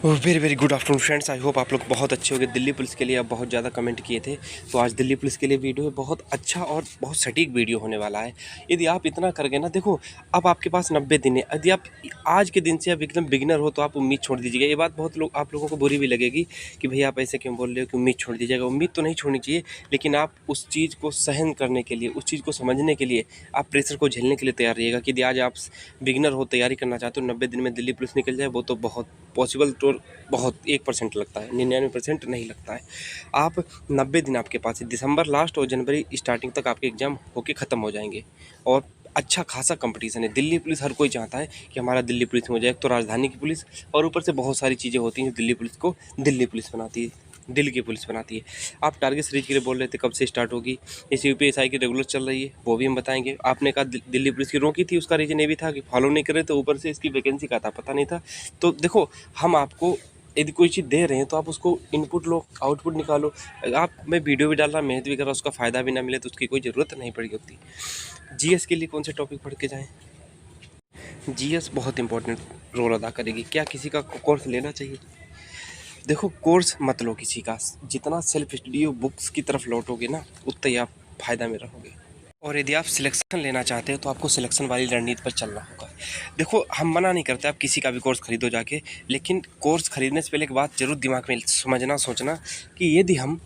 Very very good afternoon friends. I hope आप लोग बहुत अच्छे होंगे। दिल्ली पुलिस के लिए आप बहुत ज़्यादा कमेंट किए थे, तो आज दिल्ली पुलिस के लिए वीडियो है। बहुत अच्छा और बहुत सटीक वीडियो होने वाला है। यदि आप इतना कर गए ना, देखो अब आपके पास 90 दिन है। यदि आप आज के दिन से आप एकदम बिगिनर हो तो आप उम्मीद छोड़ दीजिएगा। ये बात बहुत लोग आप लोगों को बुरी भी लगेगी कि भैया आप ऐसे क्यों बोल रहे हो कि उम्मीद छोड़ दीजिएगा। उम्मीद तो नहीं छोड़नी चाहिए, लेकिन आप उस चीज़ को सहन करने के लिए, उस चीज़ को समझने के लिए, आप प्रेशर को झेलने के लिए तैयार रहिएगा कि यदि आज आप बिगिनर हो, तैयारी करना चाहते हो, 90 दिन में दिल्ली पुलिस निकल जाए, वो तो बहुत पॉसिबल तो बहुत 1% लगता है, 99% नहीं लगता है। आप 90 दिन आपके पास है, दिसंबर लास्ट और जनवरी स्टार्टिंग तक आपके एग्ज़ाम होके ख़त्म हो जाएंगे। और अच्छा खासा कंपटीशन है। दिल्ली पुलिस हर कोई चाहता है कि हमारा दिल्ली पुलिस में हो जाए। एक तो राजधानी की पुलिस और ऊपर से बहुत सारी चीज़ें होती हैं जो दिल्ली पुलिस को दिल्ली पुलिस बनाती है, दिल्ली की पुलिस बनाती है। आप टारगेट सीरीज के लिए बोल रहे थे, कब से स्टार्ट होगी? इस यूपीएसआई की रेगुलर चल रही है, वो भी हम बताएंगे। आपने कहा दिल्ली पुलिस की रोकी थी, उसका रीज़न ये भी था कि फॉलो नहीं कर रहे थे, ऊपर से इसकी वैकेंसी का था पता नहीं था। तो देखो, हम आपको यदि कोई चीज़ दे रहे हैं तो आप उसको इनपुट लो, आउटपुट निकालो। आप मैं वीडियो भी डाल रहा, मेहनत भी कर रहा, उसका फ़ायदा भी ना मिले तो उसकी कोई ज़रूरत नहीं पड़ी होती। जीएस के लिए कौन से टॉपिक पढ़ के जाएँ? जीएस बहुत इंपॉर्टेंट रोल अदा करेगी। क्या किसी का कोर्स लेना चाहिए? देखो, कोर्स मत लो किसी का। जितना सेल्फ स्टडी और बुक्स की तरफ लौटोगे ना, उतना ही आप फ़ायदा में रहोगे। और यदि आप सिलेक्शन लेना चाहते हो तो आपको सिलेक्शन वाली रणनीति पर चलना होगा। देखो, हम मना नहीं करते आप किसी का भी कोर्स खरीदो जाके, लेकिन कोर्स खरीदने से पहले एक बात जरूर दिमाग में समझना सोचना कि यदि हम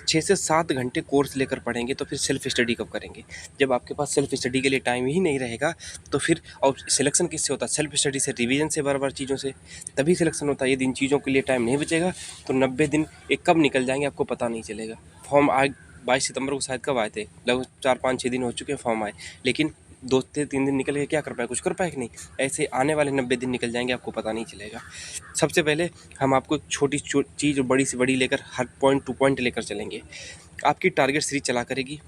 6 से 7 घंटे कोर्स लेकर पढ़ेंगे तो फिर सेल्फ स्टडी कब करेंगे? जब आपके पास सेल्फ स्टडी के लिए टाइम ही नहीं रहेगा तो फिर और सिलेक्शन किससे होता है? सेल्फ स्टडी से, रिवीजन से, बार बार चीज़ों से, तभी सिलेक्शन होता है। यदि इन चीज़ों के लिए टाइम नहीं बचेगा तो 90 दिन एक कब निकल जाएंगे आपको पता नहीं चलेगा। फॉर्म आज 22 सितंबर को शायद कब आए थे, लगभग 4-5-6 दिन हो चुके हैं फॉर्म आए, लेकिन 2 से 3 दिन निकल के क्या कर पाए? कुछ कर पाए कि नहीं? ऐसे आने वाले 90 दिन निकल जाएंगे, आपको पता नहीं चलेगा। सबसे पहले हम आपको छोटी चीज़ और बड़ी से बड़ी लेकर हर पॉइंट टू पॉइंट लेकर चलेंगे। आपकी टारगेट सीरीज चला करेगी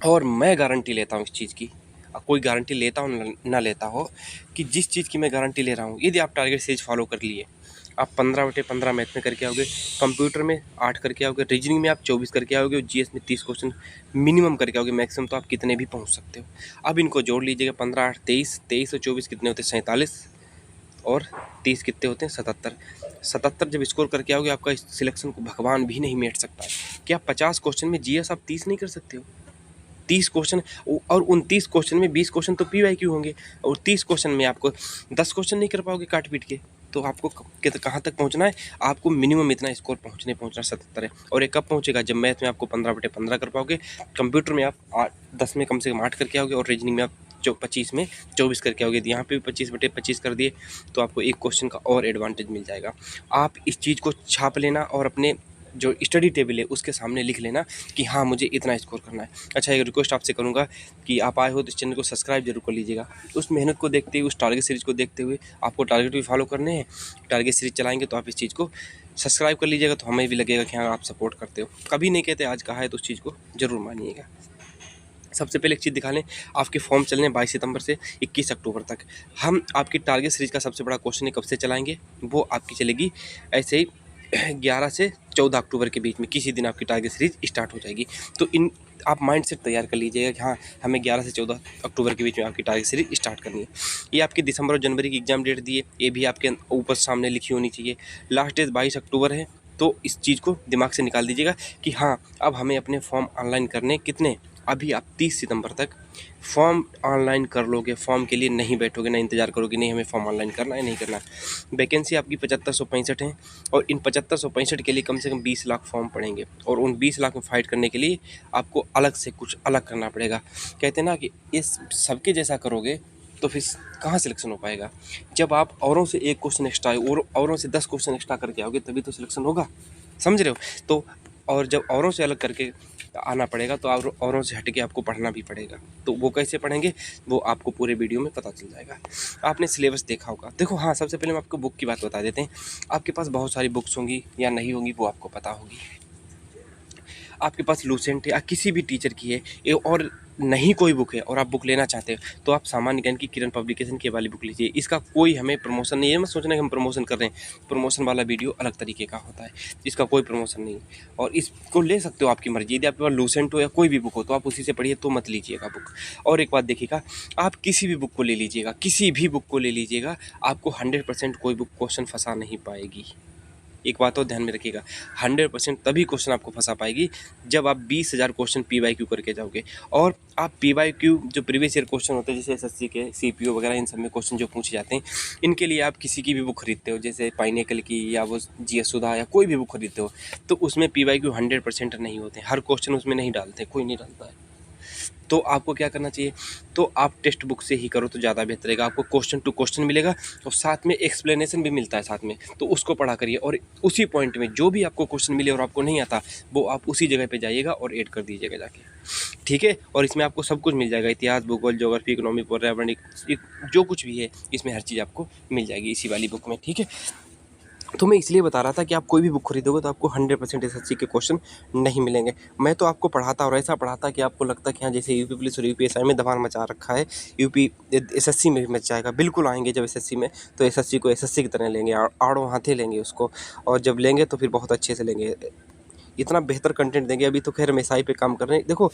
और मैं गारंटी लेता हूँ इस चीज़ की, कोई गारंटी लेता हो ना लेता हो, कि जिस चीज़ की मैं गारंटी ले रहा हूँ, यदि आप टारगेट सीरीज फॉलो कर लिए, आप 15/15 मैथ में करके आओगे, कंप्यूटर में 8 करके आओगे, रीजनिंग में आप 24 करके आओगे और जीएस में 30 क्वेश्चन मिनिमम करके आओगे। मैक्सिमम तो आप कितने भी पहुंच सकते हो। अब इनको जोड़ लीजिएगा, 15 8 23, 23 और 24 कितने होते हैं? 47, और 30 कितने होते हैं? 77। 77 जब स्कोर करके आओगे, आपका इस सिलेक्शन को भगवान भी नहीं मेट सकता है। क्या 50 क्वेश्चन में जीएस आप 30 नहीं कर सकते हो? 30 क्वेश्चन, और उन 30 क्वेश्चन में 20 क्वेश्चन तो पीवाईक्यू होंगे, और 30 क्वेश्चन में आपको 10 क्वेश्चन नहीं कर पाओगे काट पीट के, तो आपको कहाँ तक पहुंचना है? आपको मिनिमम इतना स्कोर पहुंचना 77 है। और ये कब पहुंचेगा? जब मैथ में आपको 15/15 कर पाओगे, कंप्यूटर में आप 10 में कम से कम 8 करके आओगे, और रीजनिंग में आप 25 में 24 करके आओगे। यहाँ पे भी 25/25 कर दिए तो आपको एक क्वेश्चन का और एडवांटेज मिल जाएगा। आप इस चीज़ को छाप लेना और अपने जो स्टडी टेबल है उसके सामने लिख लेना कि हाँ, मुझे इतना स्कोर करना है। अच्छा, एक रिक्वेस्ट आपसे करूँगा कि आप आए हो तो इस चैनल को सब्सक्राइब जरूर कर लीजिएगा। उस मेहनत को देखते हुए, उस टारगेट सीरीज को देखते हुए, आपको टारगेट भी फॉलो करने हैं। टारगेट सीरीज चलाएंगे तो आप इस चीज़ को सब्सक्राइब कर लीजिएगा, तो हमें भी लगेगा कि हाँ, आप सपोर्ट करते हो। कभी नहीं कहते आज कहा है, तो उस चीज़ को जरूर मानिएगा। सबसे पहले एक चीज़ दिखा लें, आपके फॉर्म चलने 22 सितंबर से 21 अक्टूबर तक। हम आपकी टारगेट सीरीज का सबसे बड़ा क्वेश्चन है, कब से चलाएंगे? वो आपकी चलेगी ऐसे ही 11 से 14 अक्टूबर के बीच में, किसी दिन आपकी टारगेट सीरीज स्टार्ट हो जाएगी। तो इन आप माइंड सेट तैयार कर लीजिएगा कि हाँ, हमें 11 से 14 अक्टूबर के बीच में आपकी टारगेट सीरीज स्टार्ट करनी है। ये आपकी दिसंबर और जनवरी की एग्जाम डेट दी है, ये भी आपके ऊपर सामने लिखी होनी चाहिए। लास्ट डेट 22 अक्टूबर है, तो इस चीज़ को दिमाग से निकाल दीजिएगा कि हाँ, अब हमें अपने फॉर्म ऑनलाइन करने कितने, अभी आप 30 सितंबर तक फॉर्म ऑनलाइन कर लोगे। फॉर्म के लिए नहीं बैठोगे, ना इंतजार करोगे नहीं हमें फॉर्म ऑनलाइन करना है, नहीं करना। वैकेंसी आपकी 7565 है, और इन 7565 के लिए कम से कम 20 लाख फॉर्म पड़ेंगे, और उन 20 लाख में फाइट करने के लिए आपको अलग से कुछ अलग करना पड़ेगा। कहते हैं ना कि इस सबके जैसा करोगे तो फिर कहाँ सिलेक्शन हो पाएगा? जब आप औरों से एक क्वेश्चन एक्स्ट्रा और औरों से 10 क्वेश्चन एक्स्ट्रा करके आओगे तभी तो सिलेक्शन होगा, समझ रहे हो? तो और जब औरों से अलग करके आना पड़ेगा तो औरों से हटके आपको पढ़ना भी पड़ेगा। तो वो कैसे पढ़ेंगे, वो आपको पूरे वीडियो में पता चल जाएगा। आपने सिलेबस देखा होगा। देखो हाँ, सबसे पहले हम आपको बुक की बात बता देते हैं। आपके पास बहुत सारी बुक्स होंगी या नहीं होंगी, वो आपको पता होगी। आपके पास लूसेंट है या किसी भी टीचर की है, और नहीं कोई बुक है और आप बुक लेना चाहते हो तो आप सामान्य ज्ञान की किरण पब्लिकेशन की वाली बुक लीजिए। इसका कोई हमें प्रमोशन नहीं है, मत सोचना कि हम प्रमोशन कर रहे हैं, प्रमोशन वाला वीडियो अलग तरीके का होता है, इसका कोई प्रमोशन नहीं। और इसको ले सकते हो आपकी मर्जी, यदि आपके पास लूसेंट हो या कोई भी बुक हो तो आप उसी से पढ़िए, तो मत लीजिएगा बुक। और एक बात देखिएगा, आप किसी भी बुक को ले लीजिएगा, किसी भी बुक को ले लीजिएगा, आपको 100% कोई बुक क्वेश्चन फंसा नहीं पाएगी। एक बात और ध्यान में रखिएगा, 100% तभी क्वेश्चन आपको फंसा पाएगी जब आप 20,000 क्वेश्चन PYQ करके जाओगे। और आप PYQ जो प्रीवियस ईयर क्वेश्चन होते हैं, जैसे SSC के CPO वगैरह, इन सब में क्वेश्चन जो पूछे जाते हैं, इनके लिए आप किसी की भी बुक खरीदते हो, जैसे पाइनेकल की या वो GS सुधा या कोई भी बुक खरीदते हो, तो उसमें PYQ 100% नहीं होते, हर क्वेश्चन उसमें नहीं डालते, कोई नहीं डालता है। तो आपको क्या करना चाहिए, तो आप टेक्स्ट बुक से ही करो तो ज़्यादा बेहतर रहेगा। आपको क्वेश्चन टू क्वेश्चन मिलेगा और साथ में एक्सप्लेनेशन भी मिलता है साथ में, तो उसको पढ़ा करिए और उसी पॉइंट में जो भी आपको क्वेश्चन मिले और आपको नहीं आता, वो आप उसी जगह पे जाइएगा और ऐड कर दीजिएगा जाके, ठीक है। और इसमें आपको सब कुछ मिल जाएगा, इतिहास, भूगोल, ज्योग्राफी, इकोनॉमी, पर्यावरण, जो कुछ भी है इसमें हर चीज़ आपको मिल जाएगी इसी वाली बुक में, ठीक है। तो मैं इसलिए बता रहा था कि आप कोई भी बुक खरीदोगे तो आपको 100% SSC के क्वेश्चन नहीं मिलेंगे। मैं तो आपको पढ़ाता और ऐसा पढ़ाता कि आपको लगता कि हाँ, जैसे यूपी पुलिस और UPSI में धमाल मचा रखा है, यूपी SSC में भी मच जाएगा। बिल्कुल आएंगे जब SSC में, तो SSC को SSC की तरह लेंगे, आड़ों हाथे लेंगे उसको, और जब लेंगे तो फिर बहुत अच्छे से लेंगे, इतना बेहतर कंटेंट देंगे। अभी तो खैर हम SI पे काम कर रहे हैं। देखो,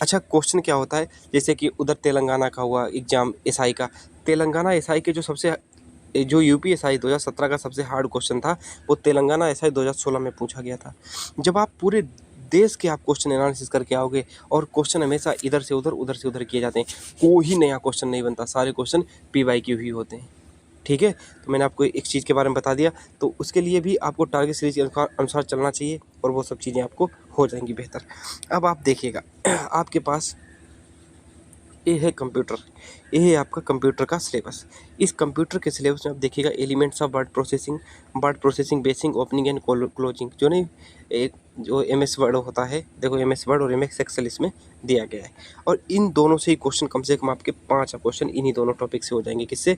अच्छा क्वेश्चन क्या होता है, जैसे कि उधर तेलंगाना का हुआ एग्ज़ाम SI का, तेलंगाना SI के जो UPSI 2017 का सबसे हार्ड क्वेश्चन था, वो तेलंगाना SI 2016 में पूछा गया था। जब आप पूरे देश के आप क्वेश्चन एनालिसिस करके आओगे, और क्वेश्चन हमेशा इधर से उधर किए जाते हैं, कोई नया क्वेश्चन नहीं बनता, सारे क्वेश्चन PYQ ही होते हैं, ठीक है। तो मैंने आपको एक चीज़ के बारे में बता दिया, तो उसके लिए भी आपको टारगेट सीरीज के अनुसार चलना चाहिए और वो सब चीज़ें आपको हो जाएंगी बेहतर। अब आप देखिएगा, आपके पास ये है कंप्यूटर, ये है आपका कंप्यूटर का सिलेबस। इस कंप्यूटर के सिलेबस में आप देखिएगा, elements of word processing, basic, opening and closing, जो नहीं एक जो MS वर्ड होता है, देखो MS वर्ड और MS एक्सेल इसमें दिया गया है। और इन दोनों से ही क्वेश्चन कम से कम आपके 5 क्वेश्चन इन्हीं दोनों टॉपिक से हो जाएंगे। किससे?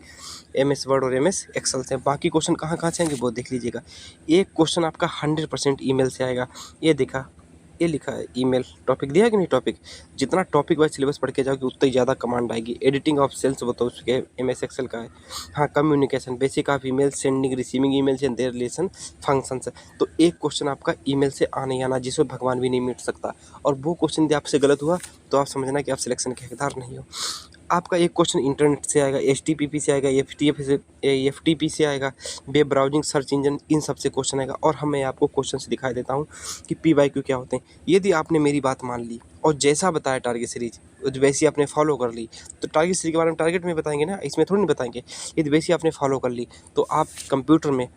MS वर्ड और MS एक्सेल से। बाकी क्वेश्चन कहाँ कहाँ से आएंगे वो देख लीजिएगा। एक क्वेश्चन आपका 100% ईमेल से आएगा, ये दिखा, ये लिखा है ईमेल, टॉपिक दिया है कि नहीं, टॉपिक जितना टॉपिक वाइज सिलेबस पढ़ के जाओगे उतना ही ज़्यादा कमांड आएगी। एडिटिंग ऑफ सेल्स वो तो उसके MS एक्सेल का है। हाँ, communication, basic of email, sending receiving emails and there relation functions. तो एक क्वेश्चन आपका ईमेल से आने आना, जिसमें भगवान भी नहीं मिट सकता, और वो क्वेश्चन यदि आपसे गलत हुआ तो आप समझना कि आप सिलेक्शन के हकदार नहीं हो। आपका एक क्वेश्चन इंटरनेट से आएगा, HTTP से आएगा, FTP से आएगा, वेब ब्राउजिंग, सर्च इंजन, इन सब से क्वेश्चन आएगा। और मैं आपको क्वेश्चन से दिखाई देता हूँ कि PYQ क्या होते हैं। यदि आपने मेरी बात मान ली और जैसा बताया टारगेट सीरीज वैसी आपने फॉलो कर ली, तो टारगेट सीरीज के बारे में टारगेट में बताएंगे ना, इसमें थोड़ी नहीं बताएंगे। यदि वैसी आपने फॉलो कर ली तो आप कंप्यूटर में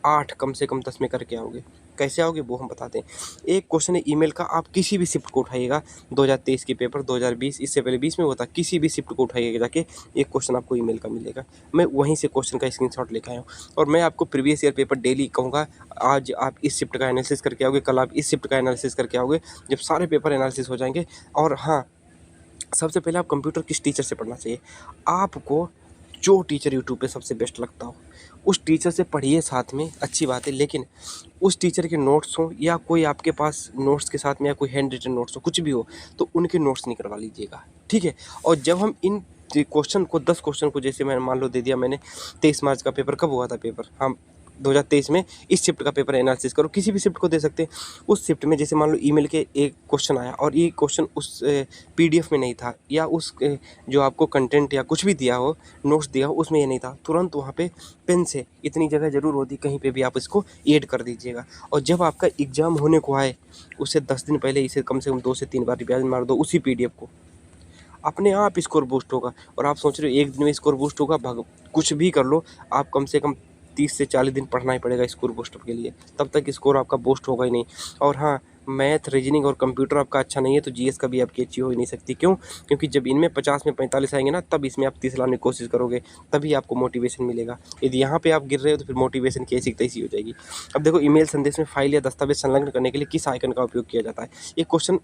8 कम से कम 10 में करके आओगे। कैसे आओगे वो हम बताते हैं। एक क्वेश्चन है ईमेल का, आप किसी भी शिफ्ट को उठाइएगा, 2023 के पेपर, 2020, इससे पहले 20 में होता, किसी भी शिफ्ट को उठाइएगा जाके, एक क्वेश्चन आपको ईमेल का मिलेगा। मैं वहीं से क्वेश्चन का स्क्रीनशॉट लेकर आया हूँ, और मैं आपको प्रीवियस ईयर पेपर डेली कहूँगा। आज आप इस शिफ्ट का एनालिसिस करके आओगे, कल आप इस शिफ्ट का एनालिसिस करके आओगे, जब सारे पेपर एनालिसिस हो जाएंगे। और हाँ, सबसे पहले आप कंप्यूटर किस टीचर से पढ़ना चाहिए, आपको जो टीचर यूट्यूब पे सबसे बेस्ट लगता हो उस टीचर से पढ़िए, साथ में अच्छी बात है, लेकिन उस टीचर के नोट्स हो या कोई आपके पास नोट्स के साथ में या कोई हैंड रिटन नोट्स हो, कुछ भी हो, तो उनके नोट्स नहीं करवा लीजिएगा, ठीक है। और जब हम इन क्वेश्चन को 10 क्वेश्चन को, जैसे मैंने मान लो दे दिया मैंने 23 मार्च का पेपर, कब हुआ था पेपर, हम 2023 में, इस शिफ्ट का पेपर एनालिसिस करो, किसी भी शिफ्ट को दे सकते हैं। उस शिफ्ट में जैसे मान लो ईमेल के एक क्वेश्चन आया और ये क्वेश्चन उस PDF में नहीं था, या उस जो आपको कंटेंट या कुछ भी दिया हो, नोट्स दिया हो, उसमें ये नहीं था, तुरंत वहाँ पे पेन से इतनी जगह ज़रूर होती, कहीं पे भी आप इसको ऐड कर दीजिएगा। और जब आपका एग्ज़ाम होने को आए, उससे 10 दिन पहले इसे कम से कम 2 से 3 बार रिवाइज मार दो उसी PDF को, अपने आप स्कोर बूस्ट होगा। और आप सोच रहे हो एक दिन में स्कोर बूस्ट होगा, कुछ भी कर लो, आप कम से कम 30 से 40 दिन पढ़ना ही पड़ेगा स्कोर बूस्ट के लिए, तब तक स्कोर आपका बूस्ट होगा ही नहीं। और हाँ, मैथ, रीजनिंग और कंप्यूटर आपका अच्छा नहीं है तो GS का भी आपकी अच्छी हो ही नहीं सकती। क्यों? क्योंकि जब इनमें 50 में 45 आएंगे ना, तब इसमें आप 30 लाने की कोशिश करोगे, तभी आपको मोटिवेशन मिलेगा। यदि यहाँ पे आप गिर रहे हो तो फिर मोटिवेशन की ऐसी तैसी हो जाएगी। अब देखो, ईमेल संदेश में फाइल या दस्तावेज संलग्न करने के लिए किस आइकन का उपयोग किया जाता है। ये क्वेश्चन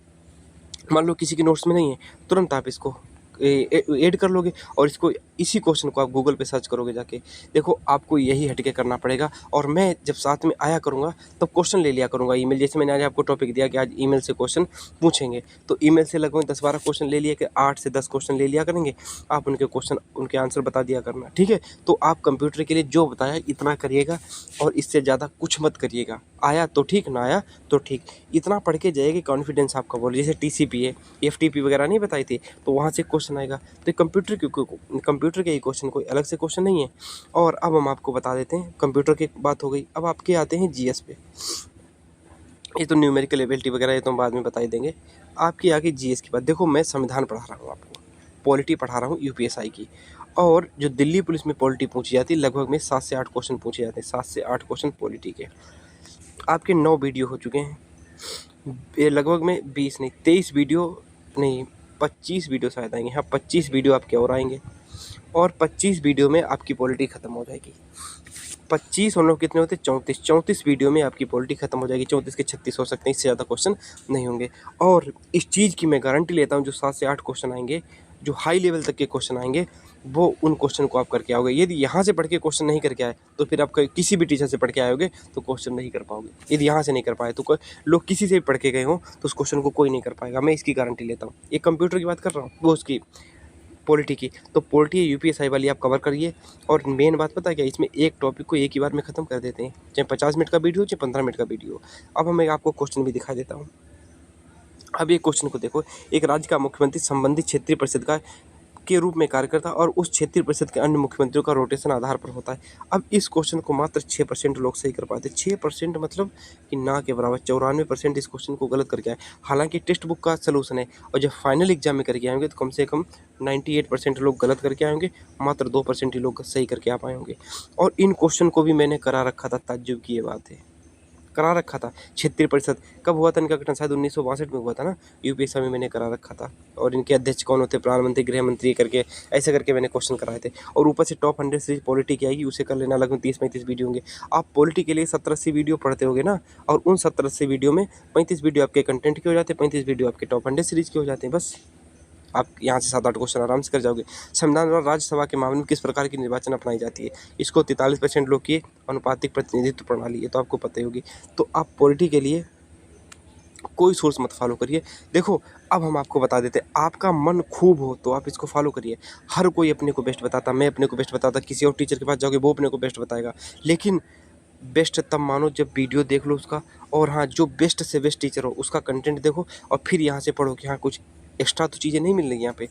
मान लो किसी के नोट्स में नहीं है, तुरंत आप इसको ऐड कर लोगे और इसको इसी क्वेश्चन को आप गूगल पे सर्च करोगे जाके। देखो आपको यही हटके करना पड़ेगा और मैं जब साथ में आया करूँगा तब क्वेश्चन ले लिया करूँगा ईमेल। जैसे मैंने आज आपको टॉपिक दिया कि आज ईमेल से क्वेश्चन पूछेंगे, तो ईमेल से लगभग 10-12 क्वेश्चन ले लिया कि 8 से 10 क्वेश्चन ले लिया करेंगे। आप उनके क्वेश्चन उनके आंसर बता दिया करना, ठीक है। तो आप कंप्यूटर के लिए जो बताया इतना करिएगा और इससे ज़्यादा कुछ मत करिएगा। आया तो ठीक, ना आया तो ठीक, इतना पढ़ के जाइए कि कॉन्फिडेंस आपका बोले। जैसे टीसीपी है, एफटीपी वगैरह नहीं बताई थी, तो वहाँ से क्वेश्चन आएगा। तो कंप्यूटर के ही क्वेश्चन, कोई अलग से क्वेश्चन नहीं है। और अब हम आपको बता देते हैं, कंप्यूटर की बात हो गई, अब आपके आते हैं जीएस पे। ये तो न्यूमेरिकल एबिलिटी वगैरह ये तो हम बाद में बता ही देंगे। आपकी आगे जीएस की बात। देखो मैं संविधान पढ़ा रहा हूँ आपको, पॉलिटी पढ़ा रहा हूँ यूपीएसआई की, और जो दिल्ली पुलिस में पॉलिटी पूछी जाती है लगभग में 7 से 8 क्वेश्चन पूछे जाते हैं, 7 से 8 क्वेश्चन पॉलिटी के। आपके 9 वीडियो हो चुके हैं, ये लगभग में 20 नहीं 23 वीडियो नहीं 25 वीडियो शायद आएंगे। हाँ 25 वीडियो आपके और आएंगे और 25 वीडियो में आपकी पॉलिटी ख़त्म हो जाएगी। 25 और 9 कितने होते हैं 34, 34 वीडियो में आपकी पॉलिटी ख़त्म हो जाएगी। 34 के 36 हो सकते हैं, इससे ज़्यादा क्वेश्चन नहीं होंगे। और इस चीज़ की मैं गारंटी लेता हूँ, जो 7 से 8 क्वेश्चन आएंगे, जो हाई लेवल तक के क्वेश्चन आएंगे, वो उन क्वेश्चन को आप करके आओगे। यदि यहाँ से पढ़ के क्वेश्चन नहीं करके आए तो फिर आप किसी भी टीचर से पढ़ के आओगे तो क्वेश्चन नहीं कर पाओगे। यदि यहाँ से नहीं कर पाए तो लोग किसी से भी पढ़ के गए हों तो उस क्वेश्चन को कोई नहीं कर पाएगा, मैं इसकी गारंटी लेता हूँ। एक कंप्यूटर की बात कर रहा हूँ, वो उसकी पॉलिटी की। तो पॉलिटी यूपीएसआई वाली आप कवर करिए। और मेन बात पता है क्या, इसमें एक टॉपिक को एक ही बार में ख़त्म कर देते हैं, चाहे 50 मिनट का वीडियो चाहे 15 मिनट का वीडियो। अब मैं आपको क्वेश्चन भी दिखा देता हूँ। अब ये क्वेश्चन को देखो, एक राज्य का मुख्यमंत्री संबंधित क्षेत्रीय परिषद का के रूप में कार्य करता है और उस क्षेत्रीय परिषद के अन्य मुख्यमंत्रियों का रोटेशन आधार पर होता है। अब इस क्वेश्चन को मात्र 6% लोग सही कर पाते हैं। 6% मतलब कि ना के बराबर। 94% इस क्वेश्चन को गलत करके आए। हालांकि टेक्स्ट बुक का सलूशन है और जब फाइनल एग्जाम में करके आएंगे तो कम से कम 98% लोग गलत करके आएंगे, मात्र 2% ही लोग सही करके आ पाए होंगे। और इन क्वेश्चन को भी मैंने करा रखा था, ताज्जुब की ये बात है, करा रखा था। क्षेत्रीय परिषद कब हुआ था इनका गठन, शायद 1962 में हुआ था ना, यूपीएससी में मैंने करा रखा था। और इनके अध्यक्ष कौन होते, प्रधानमंत्री, गृह मंत्री करके ऐसे करके मैंने क्वेश्चन कराए थे। और ऊपर से टॉप 100 सीरीज पॉलिटी की आएगी, उसे कर लेना, लगभग 30-35 वीडियो होंगे। आप पॉलिटी के लिए 70-80 वीडियो पढ़ते होगे ना, और उन 70-80 वीडियो में 35 वीडियो आपके कंटेंट के हो जाते हैं, 35 वीडियो आपके टॉप 100 सीरीज के हो जाते हैं। बस आप यहाँ से 7-8 क्वेश्चन आराम से कर जाओगे। संविधान और राज्यसभा के मामले में किस प्रकार की निर्वाचन अपनाई जाती है, इसको 43% लोग की अनुपातिक प्रतिनिधित्व प्रणाली, ये तो आपको पता ही होगी। तो आप पॉलिटी के लिए कोई सोर्स मत फॉलो करिए। देखो अब हम आपको बता देते, आपका मन खूब हो तो आप इसको फॉलो करिए। हर कोई अपने को बेस्ट बताता, मैं अपने को बेस्ट बताता, किसी और टीचर के पास जाओगे वो अपने को बेस्ट बताएगा, लेकिन बेस्ट तब मानो जब वीडियो देख लो उसका। और हाँ, जो बेस्ट से बेस्ट टीचर हो उसका कंटेंट देखो और फिर यहाँ से पढ़ो कि हाँ कुछ एक्स्ट्रा तो चीज़ें नहीं मिल रही यहाँ पे,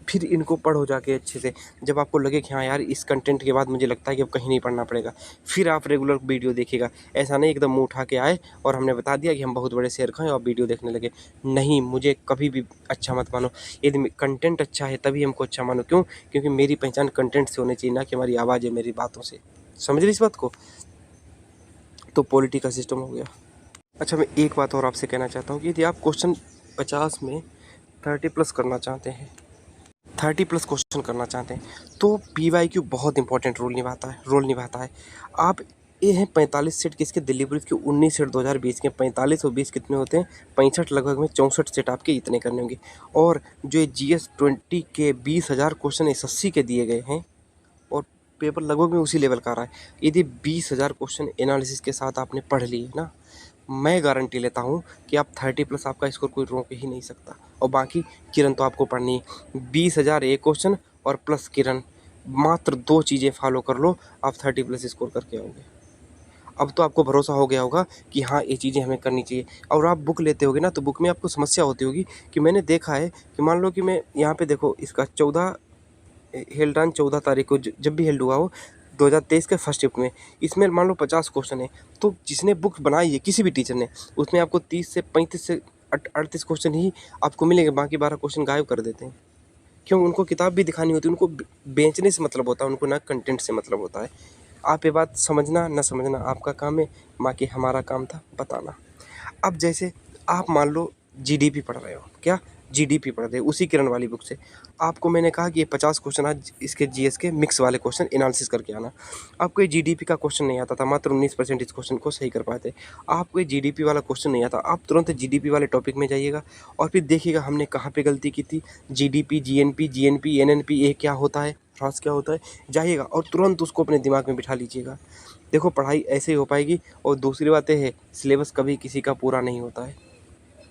फिर इनको पढ़ो जाके अच्छे से। जब आपको लगे कि हाँ यार इस कंटेंट के बाद मुझे लगता है कि अब कहीं नहीं पढ़ना पड़ेगा, फिर आप रेगुलर वीडियो देखिएगा। ऐसा नहीं एकदम मुँह उठा के आए और हमने बता दिया कि हम बहुत बड़े शेर खाएं और वीडियो देखने लगे। नहीं, मुझे कभी भी अच्छा मत मानो। यदि कंटेंट अच्छा है तभी हमको अच्छा मानो। क्यों? क्योंकि मेरी पहचान कंटेंट से होनी चाहिए, ना कि हमारी आवाज़ है मेरी बातों से। समझ रही इस बात को? तो पॉलिटी का सिस्टम हो गया। अच्छा, मैं एक बात और आपसे कहना चाहता हूँ कि यदि आप क्वेश्चन 50 में 30+ करना चाहते हैं, 30+ क्वेश्चन करना चाहते हैं, तो PYQ बहुत इंपॉर्टेंट रोल निभाता है। आप ये हैं 45 सेट किसके, दिल्ली पुलिस के 19 सेट 2020 के। 45 और 20 कितने होते हैं, 65, लगभग में 64 सेट आपके इतने करने होंगे। और जो ये GS20 के 20,000 क्वेश्चन SSC के दिए गए हैं और पेपर लगभग में उसी लेवल का आ रहा है। यदि 20,000 क्वेश्चन एनालिसिस के साथ आपने पढ़ लिए ना, मैं गारंटी लेता हूँ कि आप 30+ आपका स्कोर कोई रोक ही नहीं सकता। और बाकी किरण तो आपको पढ़नी है। 20,000 एक क्वेश्चन और प्लस किरण, मात्र 2 चीज़ें फॉलो कर लो, आप 30+ स्कोर करके आओगे। अब तो आपको भरोसा हो गया होगा कि हाँ ये चीज़ें हमें करनी चाहिए। और आप बुक लेते होगे ना, तो बुक में आपको समस्या होती होगी कि मैंने देखा है कि मान लो कि मैं यहाँ पे देखो इसका 14 हेल्ड ऑन 14 तारीख को जब भी हेल्ड हुआ हो 2023 के फर्स्ट शिफ्ट में, इसमें मान लो 50 क्वेश्चन है, तो जिसने बुक बनाई है किसी भी टीचर ने, उसमें आपको 30 से 35 से 38 क्वेश्चन ही आपको मिलेंगे, बाकी 12 क्वेश्चन गायब कर देते हैं। क्यों? उनको किताब भी दिखानी होती है, उनको बेचने से मतलब होता है, उनको ना कंटेंट से मतलब होता है। आप ये बात समझना न समझना आपका काम है, बाकी हमारा काम था बताना। अब जैसे आप मान लो GDP पढ़ रहे हो, क्या जीडीपी पढ़ रहे उसी किरण वाली बुक से। आपको मैंने कहा कि ये 50 क्वेश्चन आज इसके जीएस के मिक्स वाले क्वेश्चन एनालिसिस करके आना। आपको ये जीडीपी का क्वेश्चन नहीं आता था, मात्र 19% इस क्वेश्चन को सही कर पाए थे। आपको ये जीडीपी वाला क्वेश्चन नहीं आता, आप तुरंत जीडीपी वाले टॉपिक में जाइएगा और फिर देखिएगा हमने कहाँ पे गलती की थी। जीडीपी, जीएनपी, एनएनपी, ये क्या होता है, ह्रास क्या होता है, जाइएगा और तुरंत उसको अपने दिमाग में बिठा लीजिएगा। देखो पढ़ाई ऐसे ही हो पाएगी। और दूसरी बात यह है, सिलेबस कभी किसी का पूरा नहीं होता है।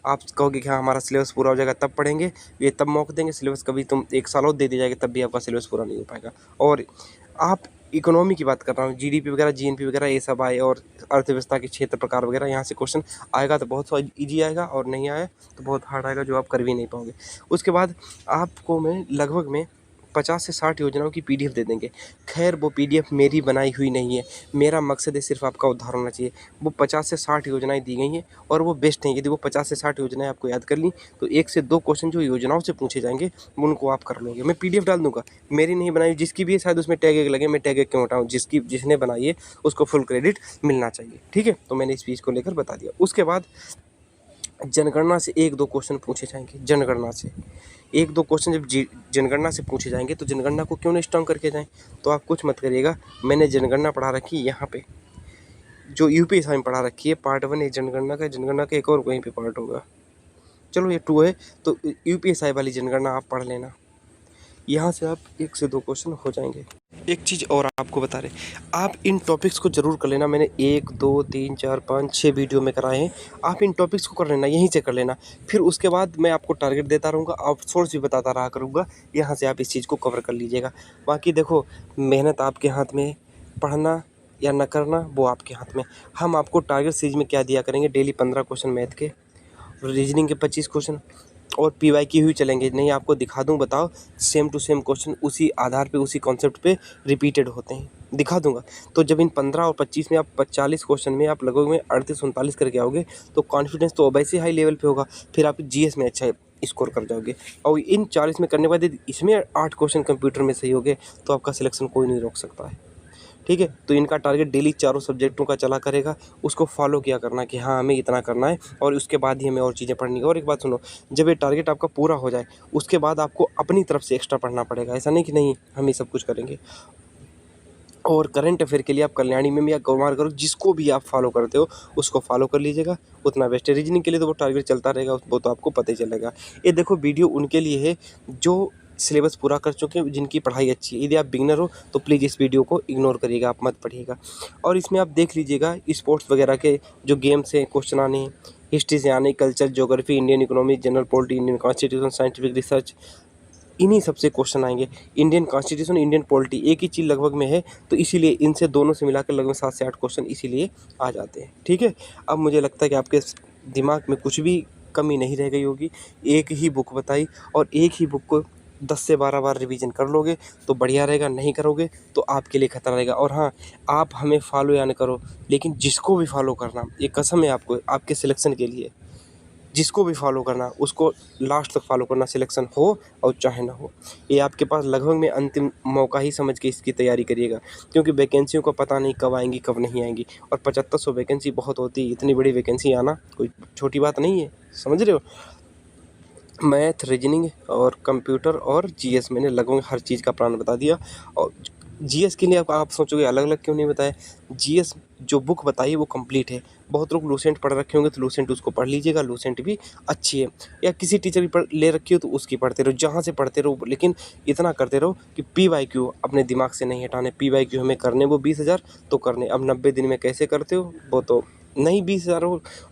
आप कहोगे कि हाँ हमारा सिलेबस पूरा हो जाएगा तब पढ़ेंगे, ये तब मौका देंगे, सिलेबस कभी तुम 1 साल और दे दिया जाएगा तब भी आपका सिलेबस पूरा नहीं हो पाएगा। और आप इकोनॉमी की बात कर रहा हूँ, जीडीपी वगैरह, जीएनपी वगैरह ये सब आए और अर्थव्यवस्था के क्षेत्र प्रकार वगैरह, यहाँ से क्वेश्चन आएगा तो बहुत ईजी आएगा और नहीं आया तो बहुत हार्ड आएगा जो आप कर भी नहीं पाओगे। उसके बाद आपको मैं लगभग में 50 से 60 योजनाओं की पीडीएफ दे देंगे। खैर वो पीडीएफ मेरी बनाई हुई नहीं है, मेरा मकसद है सिर्फ आपका उद्धार होना चाहिए। वो 50 से 60 योजनाएं दी गई हैं और वो बेस्ट हैं। यदि वो 50 से 60 योजनाएं आपको याद कर ली तो 1 से 2 क्वेश्चन जो योजनाओं से पूछे जाएंगे उनको आप कर लोगे। मैं पीडीएफ डाल दूंगा, मेरी नहीं बनाई, जिसकी भी है शायद उसमें टैग लगे, मैं टैग क्यों हटाऊँ, जिसने बनाई है उसको फुल क्रेडिट मिलना चाहिए। ठीक है, तो मैंने इस चीज़ को लेकर बता दिया। उसके बाद जनगणना से 1-2 क्वेश्चन पूछे जाएंगे। जनगणना से 1-2 क्वेश्चन जब जनगणना से पूछे जाएंगे तो जनगणना को क्यों नहीं स्ट्रॉन्ग करके जाएं। तो आप कुछ मत करिएगा, मैंने जनगणना पढ़ा रखी है यहाँ पे, जो यूपीएससी में पढ़ा रखी है। पार्ट 1 है जनगणना का, जनगणना का एक और कहीं पे पार्ट होगा, चलो ये 2 है, तो यूपीएससी वाली जनगणना आप पढ़ लेना। यहाँ से आप 1 से 2 क्वेश्चन हो जाएंगे। एक चीज़ और आपको बता रहे, आप इन टॉपिक्स को ज़रूर कर लेना। मैंने 1, 2, 3, 4, 5, 6 वीडियो में कराए हैं, आप इन टॉपिक्स को कर लेना, यहीं से कर लेना। फिर उसके बाद मैं आपको टारगेट देता रहूँगा, आप सोर्स भी बताता रहा करूँगा, यहाँ से आप इस चीज़ को कवर कर लीजिएगा। बाकी देखो, मेहनत आपके हाथ में, पढ़ना या न करना वो आपके हाथ में। हम आपको टारगेट सीरीज में क्या दिया करेंगे, डेली 15 क्वेश्चन मैथ के, रीजनिंग के 25 क्वेश्चन और पीवाईक्यू ही चलेंगे। नहीं आपको दिखा दूँ, बताओ, सेम टू सेम क्वेश्चन उसी आधार पे, उसी कॉन्सेप्ट पे रिपीटेड होते हैं, दिखा दूंगा। तो जब इन 15 और 25 में आप 40 क्वेश्चन में आप लगभग में 38-39 करके आओगे तो कॉन्फिडेंस तो वैसे हाई लेवल पे होगा, फिर आप जीएस में अच्छा स्कोर कर जाओगे। और इन 40 में करने के बाद इसमें 8 क्वेश्चन कंप्यूटर में सही हो गए तो आपका सिलेक्शन कोई नहीं रोक सकता है। ठीक है, तो इनका टारगेट डेली चारों सब्जेक्टों का चला करेगा, उसको फॉलो किया करना कि हाँ हमें इतना करना है और उसके बाद ही हमें और चीज़ें पढ़नी है। और एक बात सुनो, जब ये टारगेट आपका पूरा हो जाए उसके बाद आपको अपनी तरफ से एक्स्ट्रा पढ़ना पड़ेगा, ऐसा नहीं कि नहीं हम ही सब कुछ करेंगे। और करंट अफेयर के लिए आप कल्याणी में या गौमार करो, जिसको भी आप फॉलो करते हो उसको फॉलो कर लीजिएगा, उतना बेस्ट है। रीजनिंग के लिए तो वो टारगेट चलता रहेगा, वो तो आपको पता ही चलेगा। ये देखो वीडियो उनके लिए है जो सिलेबस पूरा कर चुके हैं, जिनकी पढ़ाई अच्छी है। यदि आप बिगनर हो तो प्लीज़ इस वीडियो को इग्नोर करिएगा, आप मत पढ़िएगा। और इसमें आप देख लीजिएगा स्पोर्ट्स वगैरह के जो गेम्स हैं क्वेश्चन आने हैं, हिस्ट्री से आने, culture, geography, Indian economy, general polity, Indian constitution, scientific research, इन्हीं सबसे क्वेश्चन आएंगे। इंडियन कॉन्स्टिट्यूशन, इंडियन पॉलिटी एक ही चीज़ लगभग में है, तो इसीलिए इनसे दोनों से मिलाकर लगभग 7 से 8 क्वेश्चन इसीलिए आ जाते हैं। ठीक है, अब मुझे लगता है कि आपके दिमाग में कुछ भी कमी नहीं रह गई होगी। एक ही बुक बताई और एक ही बुक को 10 से 12 बार रिवीजन कर लोगे तो बढ़िया रहेगा, नहीं करोगे तो आपके लिए खतरा रहेगा। और हाँ, आप हमें फॉलो या न करो, लेकिन जिसको भी फॉलो करना, ये कसम है आपको, आपके सिलेक्शन के लिए, जिसको भी फॉलो करना उसको लास्ट तक फॉलो करना, सिलेक्शन हो और चाहे ना हो। ये आपके पास लगभग में अंतिम मौका ही समझ के इसकी तैयारी करिएगा, क्योंकि वैकेंसियों का पता नहीं कब आएंगी कब नहीं आएंगी। और 7500 वैकेंसी बहुत होती है, इतनी बड़ी वैकेंसी आना कोई छोटी बात नहीं है, समझ रहे हो। मैथ, रीजनिंग और कंप्यूटर और जीएस, मैंने लगभग हर चीज़ का प्लान बता दिया। और जीएस के लिए आप सोचोगे अलग अलग क्यों नहीं बताया, जीएस जो बुक बताई वो कंप्लीट है। बहुत लोग लूसेंट पढ़ रखे होंगे तो लूसेंट उसको पढ़ लीजिएगा, लूसेंट भी अच्छी है। या किसी टीचर की पढ़ ले रखी हो तो उसकी पढ़ते रहो, जहाँ से पढ़ते रहो, लेकिन इतना करते रहो कि पीवाईक्यू अपने दिमाग से नहीं हटाने। पीवाईक्यू हमें करने वो 20,000 तो करने, अब 90 दिन में कैसे करते हो वो तो नहीं, 20,000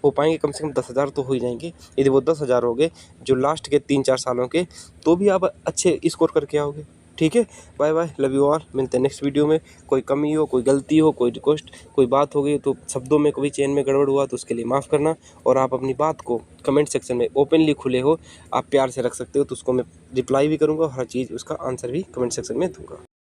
हो पाएंगे, कम से कम 10,000 तो हो ही जाएंगे। यदि वो 10,000 हो गए जो लास्ट के 3-4 सालों के, तो भी आप अच्छे स्कोर करके आओगे। ठीक है, bye bye, love you all, मिलते हैं नेक्स्ट वीडियो में। कोई कमी हो, कोई गलती हो, कोई रिक्वेस्ट, कोई बात हो गई तो शब्दों में कोई चेन में गड़बड़ हुआ तो उसके लिए माफ़ करना। और आप अपनी बात को कमेंट सेक्शन में ओपनली खुले हो, आप प्यार से रख सकते हो, तो उसको मैं रिप्लाई भी करूँगा, हर चीज़ उसका आंसर भी कमेंट सेक्शन में दूँगा।